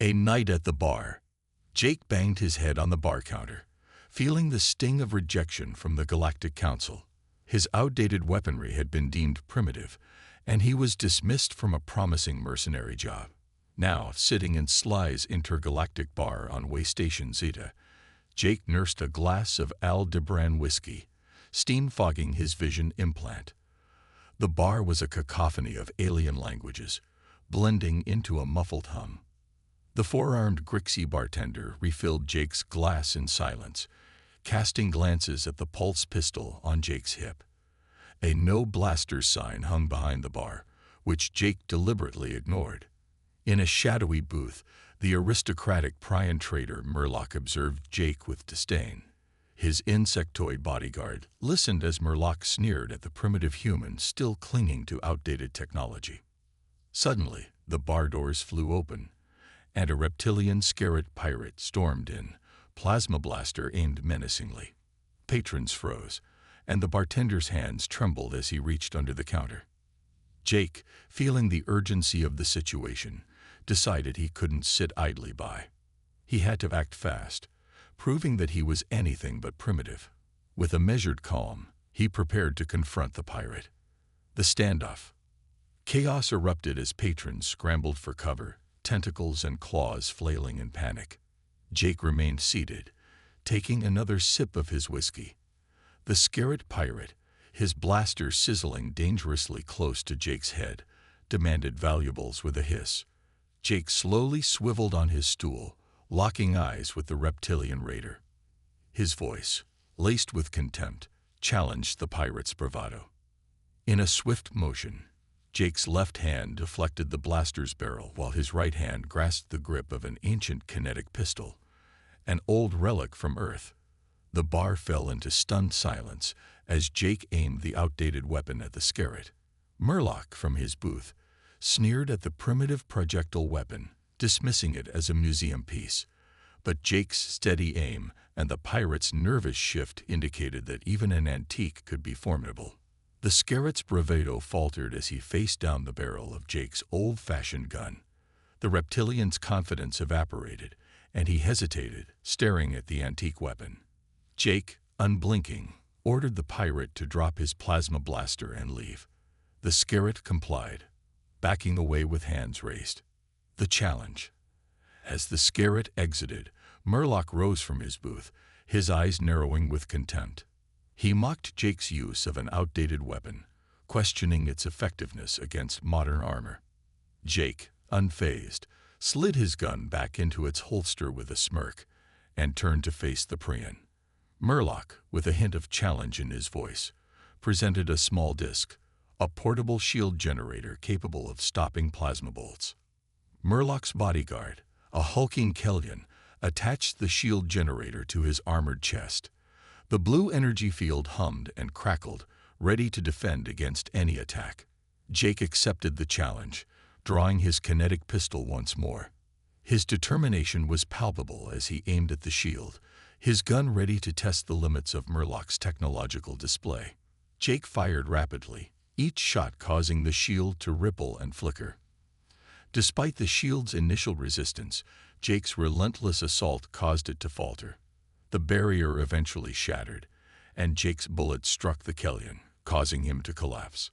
A night at the bar. Jake banged his head on the bar counter, feeling the sting of rejection from the Galactic Council. His outdated weaponry had been deemed primitive, and he was dismissed from a promising mercenary job. Now, sitting in Sly's intergalactic bar on Waystation Zeta, Jake nursed a glass of Aldebaran whiskey, steam fogging his vision implant. The bar was a cacophony of alien languages, blending into a muffled hum. The four-armed Grixie bartender refilled Jake's glass in silence, casting glances at the pulse pistol on Jake's hip. A no blasters sign hung behind the bar, which Jake deliberately ignored. In a shadowy booth, the aristocratic Prion trader Murloc observed Jake with disdain. His insectoid bodyguard listened as Murloc sneered at the primitive human still clinging to outdated technology. Suddenly, the bar doors flew open, and a reptilian scarab pirate stormed in, plasma blaster aimed menacingly. Patrons froze, and the bartender's hands trembled as he reached under the counter. Jake, feeling the urgency of the situation, decided he couldn't sit idly by. He had to act fast, proving that he was anything but primitive. With a measured calm, he prepared to confront the pirate. The standoff. Chaos erupted as patrons scrambled for cover, tentacles and claws flailing in panic. Jake remained seated, taking another sip of his whiskey. The scarab pirate, his blaster sizzling dangerously close to Jake's head, demanded valuables with a hiss. Jake slowly swiveled on his stool, locking eyes with the reptilian raider. His voice, laced with contempt, challenged the pirate's bravado. In a swift motion, Jake's left hand deflected the blaster's barrel while his right hand grasped the grip of an ancient kinetic pistol, an old relic from Earth. The bar fell into stunned silence as Jake aimed the outdated weapon at the scarab. Murloc, from his booth, sneered at the primitive projectile weapon, dismissing it as a museum piece. But Jake's steady aim and the pirate's nervous shift indicated that even an antique could be formidable. The scarab's bravado faltered as he faced down the barrel of Jake's old-fashioned gun. The reptilian's confidence evaporated, and he hesitated, staring at the antique weapon. Jake, unblinking, ordered the pirate to drop his plasma blaster and leave. The scarab complied, backing away with hands raised. The challenge. As the scarab exited, Murloc rose from his booth, his eyes narrowing with contempt. He mocked Jake's use of an outdated weapon, questioning its effectiveness against modern armor. Jake, unfazed, slid his gun back into its holster with a smirk and turned to face the Prion. Murloc, with a hint of challenge in his voice, presented a small disc, a portable shield generator capable of stopping plasma bolts. Murloc's bodyguard, a hulking Kellion, attached the shield generator to his armored chest. The blue energy field hummed and crackled, ready to defend against any attack. Jake accepted the challenge, drawing his kinetic pistol once more. His determination was palpable as he aimed at the shield, his gun ready to test the limits of Murloc's technological display. Jake fired rapidly, each shot causing the shield to ripple and flicker. Despite the shield's initial resistance, Jake's relentless assault caused it to falter. The barrier eventually shattered, and Jake's bullet struck the Kellion, causing him to collapse.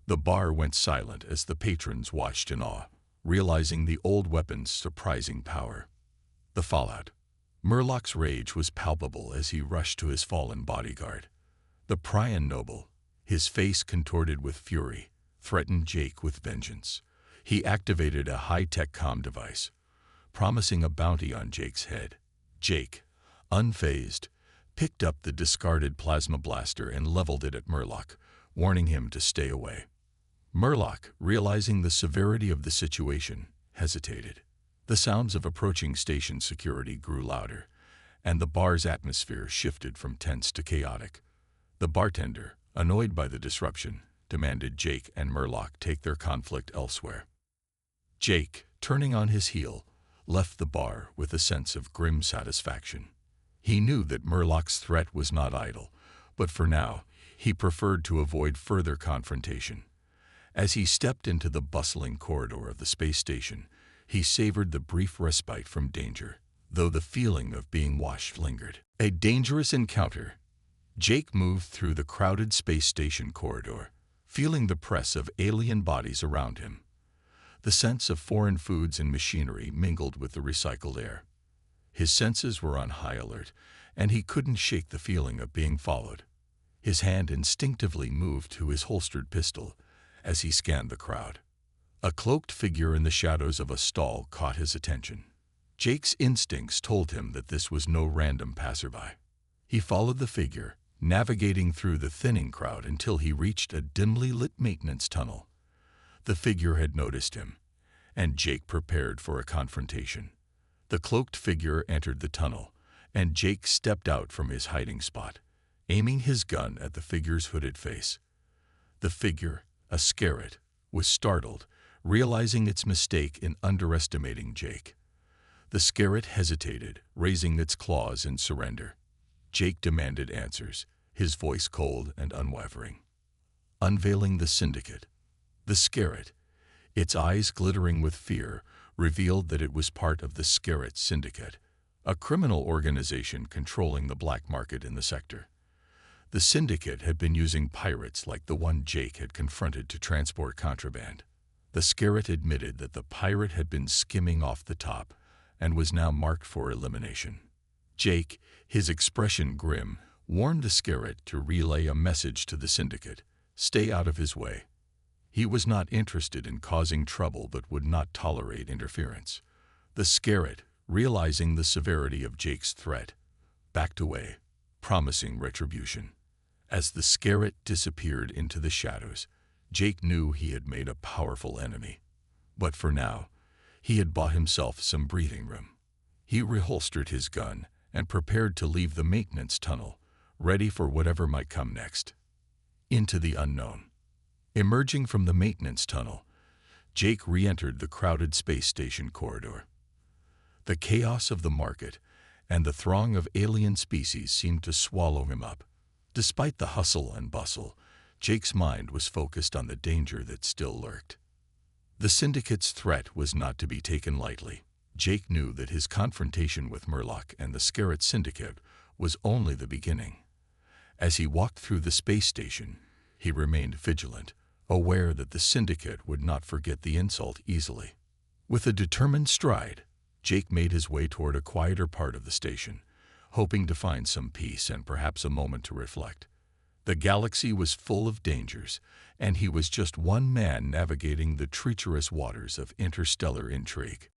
The bar went silent as the patrons watched in awe, realizing the old weapon's surprising power. The fallout. Murloc's rage was palpable as he rushed to his fallen bodyguard. The Prion noble, his face contorted with fury, threatened Jake with vengeance. He activated a high-tech comm device, promising a bounty on Jake's head. Jake, unfazed, picked up the discarded plasma blaster and leveled it at Murloc, warning him to stay away. Murloc, realizing the severity of the situation, hesitated. The sounds of approaching station security grew louder, and the bar's atmosphere shifted from tense to chaotic. The bartender, annoyed by the disruption, demanded Jake and Murloc take their conflict elsewhere. Jake, turning on his heel, left the bar with a sense of grim satisfaction. He knew that Murloc's threat was not idle, but for now, he preferred to avoid further confrontation. As he stepped into the bustling corridor of the space station, He savored the brief respite from danger, though the feeling of being watched lingered. A dangerous encounter. Jake moved through the crowded space station corridor, feeling the press of alien bodies around him. The sense of foreign foods and machinery mingled with the recycled air. His senses were on high alert, and he couldn't shake the feeling of being followed. His hand instinctively moved to his holstered pistol as he scanned the crowd. A cloaked figure in the shadows of a stall caught his attention. Jake's instincts told him that this was no random passerby. He followed the figure, navigating through the thinning crowd until he reached a dimly lit maintenance tunnel. The figure had noticed him, and Jake prepared for a confrontation. The cloaked figure entered the tunnel, and Jake stepped out from his hiding spot, aiming his gun at the figure's hooded face. The figure, a scarret, was startled, realizing its mistake in underestimating Jake. The scarret hesitated, raising its claws in surrender. Jake demanded answers, his voice cold and unwavering. Unveiling the syndicate. The scarret, its eyes glittering with fear, revealed that it was part of the Scarret Syndicate, a criminal organization controlling the black market in the sector. The syndicate had been using pirates like the one Jake had confronted to transport contraband. The scarret admitted that the pirate had been skimming off the top and was now marked for elimination. Jake, his expression grim, warned the scarret to relay a message to the syndicate: stay out of his way. He was not interested in causing trouble but would not tolerate interference. The scarret, realizing the severity of Jake's threat, backed away, promising retribution. As the scarret disappeared into the shadows, Jake knew he had made a powerful enemy. But for now, he had bought himself some breathing room. He reholstered his gun and prepared to leave the maintenance tunnel, ready for whatever might come next. Into the unknown. Emerging from the maintenance tunnel, Jake re-entered the crowded space station corridor. The chaos of the market and the throng of alien species seemed to swallow him up. Despite the hustle and bustle, Jake's mind was focused on the danger that still lurked. The syndicate's threat was not to be taken lightly. Jake knew that his confrontation with Murloc and the Scarret Syndicate was only the beginning. As he walked through the space station, he remained vigilant, aware that the syndicate would not forget the insult easily. With a determined stride, Jake made his way toward a quieter part of the station, hoping to find some peace and perhaps a moment to reflect. The galaxy was full of dangers, and he was just one man navigating the treacherous waters of interstellar intrigue.